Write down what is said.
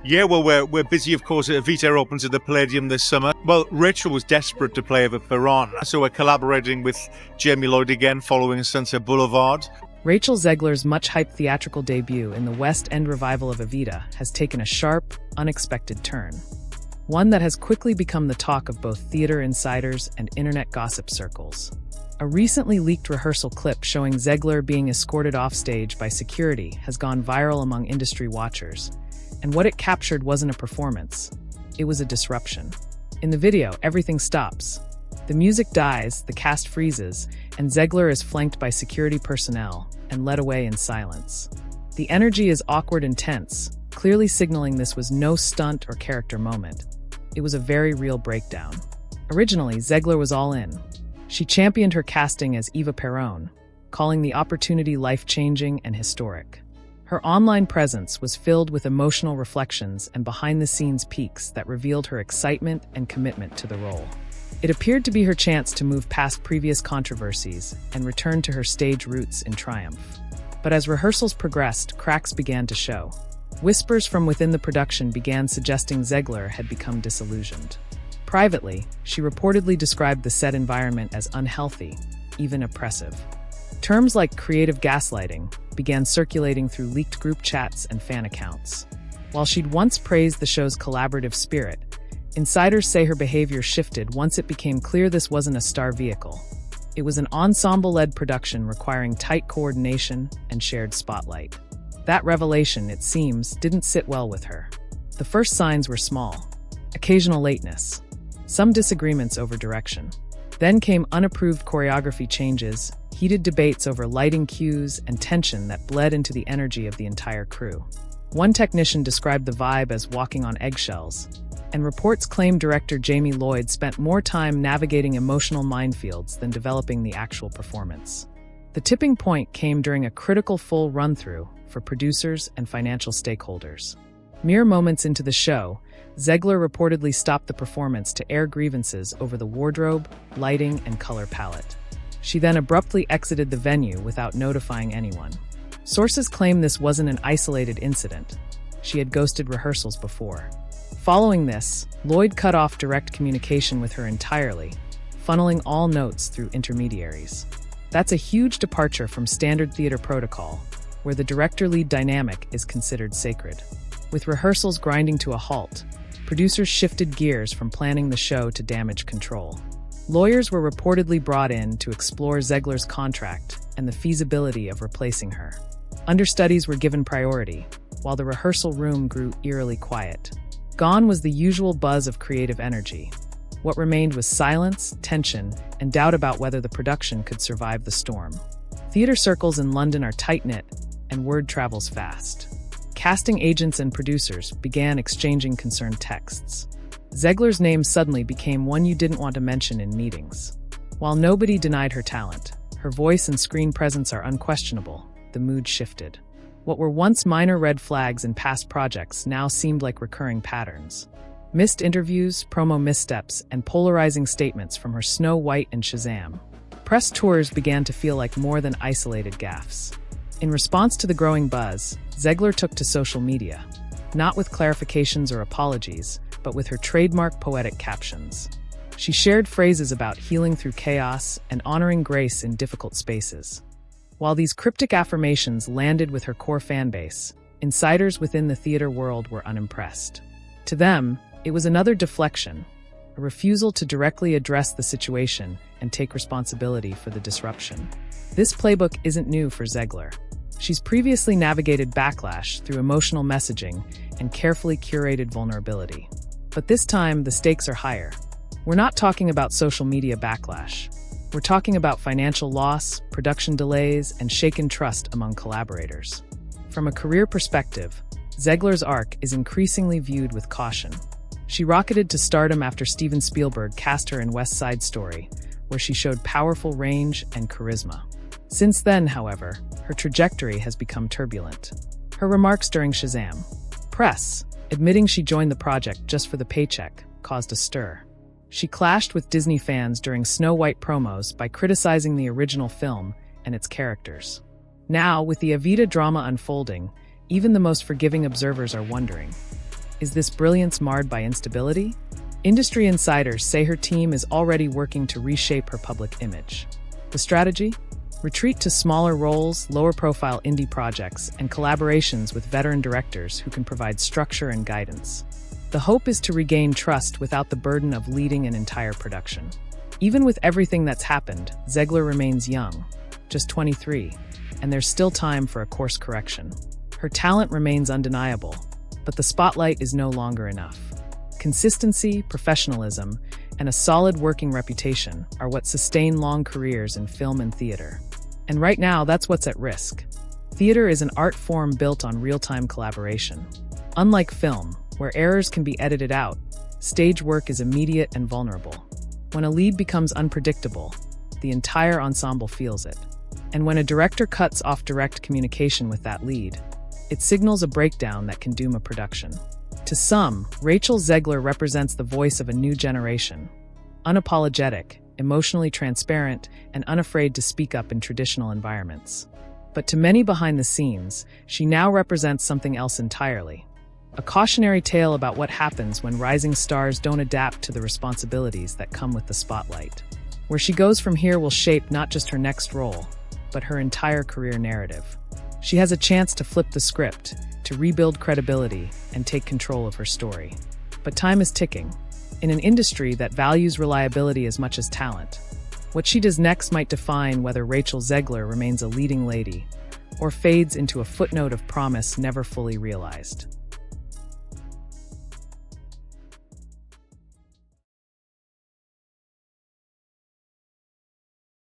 Yeah, well, we're busy, of course. Evita opens at the Palladium this summer. Well, Rachel was desperate to play Eva Perón, so we're collaborating with Jamie Lloyd again following Sunset Boulevard. Rachel Zegler's much-hyped theatrical debut in the West End revival of Evita has taken a sharp, unexpected turn. One that has quickly become the talk of both theater insiders and internet gossip circles. A recently leaked rehearsal clip showing Zegler being escorted offstage by security has gone viral among industry watchers. And what it captured wasn't a performance. It was a disruption. In the video, everything stops. The music dies, the cast freezes, and Zegler is flanked by security personnel and led away in silence. The energy is awkward and tense, clearly signaling this was no stunt or character moment. It was a very real breakdown. Originally, Zegler was all in. She championed her casting as Eva Perón, calling the opportunity life-changing and historic. Her online presence was filled with emotional reflections and behind-the-scenes peeks that revealed her excitement and commitment to the role. It appeared to be her chance to move past previous controversies and return to her stage roots in triumph. But as rehearsals progressed, cracks began to show. Whispers from within the production began suggesting Zegler had become disillusioned. Privately, she reportedly described the set environment as unhealthy, even oppressive. Terms like creative gaslighting began circulating through leaked group chats and fan accounts. While she'd once praised the show's collaborative spirit, insiders say her behavior shifted once it became clear this wasn't a star vehicle. It was an ensemble-led production requiring tight coordination and shared spotlight. That revelation, it seems, didn't sit well with her. The first signs were small. Occasional lateness. Some disagreements over direction. Then came unapproved choreography changes, heated debates over lighting cues, and tension that bled into the energy of the entire crew. One technician described the vibe as walking on eggshells, and reports claim director Jamie Lloyd spent more time navigating emotional minefields than developing the actual performance. The tipping point came during a critical full run-through for producers and financial stakeholders. Mere moments into the show, Zegler reportedly stopped the performance to air grievances over the wardrobe, lighting, and color palette. She then abruptly exited the venue without notifying anyone. Sources claim this wasn't an isolated incident. She had ghosted rehearsals before. Following this, Lloyd cut off direct communication with her entirely, funneling all notes through intermediaries. That's a huge departure from standard theater protocol, where the director-lead dynamic is considered sacred. With rehearsals grinding to a halt, producers shifted gears from planning the show to damage control. Lawyers were reportedly brought in to explore Zegler's contract and the feasibility of replacing her. Understudies were given priority, while the rehearsal room grew eerily quiet. Gone was the usual buzz of creative energy. What remained was silence, tension, and doubt about whether the production could survive the storm. Theater circles in London are tight-knit, and word travels fast. Casting agents and producers began exchanging concerned texts. Zegler's name suddenly became one you didn't want to mention in meetings. While nobody denied her talent, her voice and screen presence are unquestionable. The mood shifted. What were once minor red flags in past projects now seemed like recurring patterns. Missed interviews, promo missteps, and polarizing statements from her Snow White and Shazam. Press tours began to feel like more than isolated gaffes. In response to the growing buzz, Zegler took to social media, not with clarifications or apologies, but with her trademark poetic captions. She shared phrases about healing through chaos and honoring grace in difficult spaces. While these cryptic affirmations landed with her core fanbase, insiders within the theater world were unimpressed. To them, it was another deflection, a refusal to directly address the situation and take responsibility for the disruption. This playbook isn't new for Zegler. She's previously navigated backlash through emotional messaging and carefully curated vulnerability. But this time, the stakes are higher. We're not talking about social media backlash. We're talking about financial loss, production delays, and shaken trust among collaborators. From a career perspective, Zegler's arc is increasingly viewed with caution. She rocketed to stardom after Steven Spielberg cast her in West Side Story, where she showed powerful range and charisma. Since then, however, her trajectory has become turbulent. Her remarks during Shazam, press, admitting she joined the project just for the paycheck, caused a stir. She clashed with Disney fans during Snow White promos by criticizing the original film and its characters. Now, with the Evita drama unfolding, even the most forgiving observers are wondering, Is this brilliance marred by instability? Industry insiders say her team is already working to reshape her public image. The strategy? Retreat to smaller roles, lower-profile indie projects, and collaborations with veteran directors who can provide structure and guidance. The hope is to regain trust without the burden of leading an entire production. Even with everything that's happened, Zegler remains young, just 23, and there's still time for a course correction. Her talent remains undeniable, but the spotlight is no longer enough. Consistency, professionalism, and a solid working reputation are what sustain long careers in film and theater. And right now, that's what's at risk. Theater is an art form built on real-time collaboration. Unlike film, where errors can be edited out, stage work is immediate and vulnerable. When a lead becomes unpredictable, the entire ensemble feels it. And when a director cuts off direct communication with that lead, it signals a breakdown that can doom a production. To some, Rachel Zegler represents the voice of a new generation. Unapologetic, emotionally transparent, and unafraid to speak up in traditional environments. But to many behind the scenes, she now represents something else entirely. A cautionary tale about what happens when rising stars don't adapt to the responsibilities that come with the spotlight. Where she goes from here will shape not just her next role, but her entire career narrative. She has a chance to flip the script, to rebuild credibility, and take control of her story. But time is ticking. In an industry that values reliability as much as talent, what she does next might define whether Rachel Zegler remains a leading lady or fades into a footnote of promise never fully realized.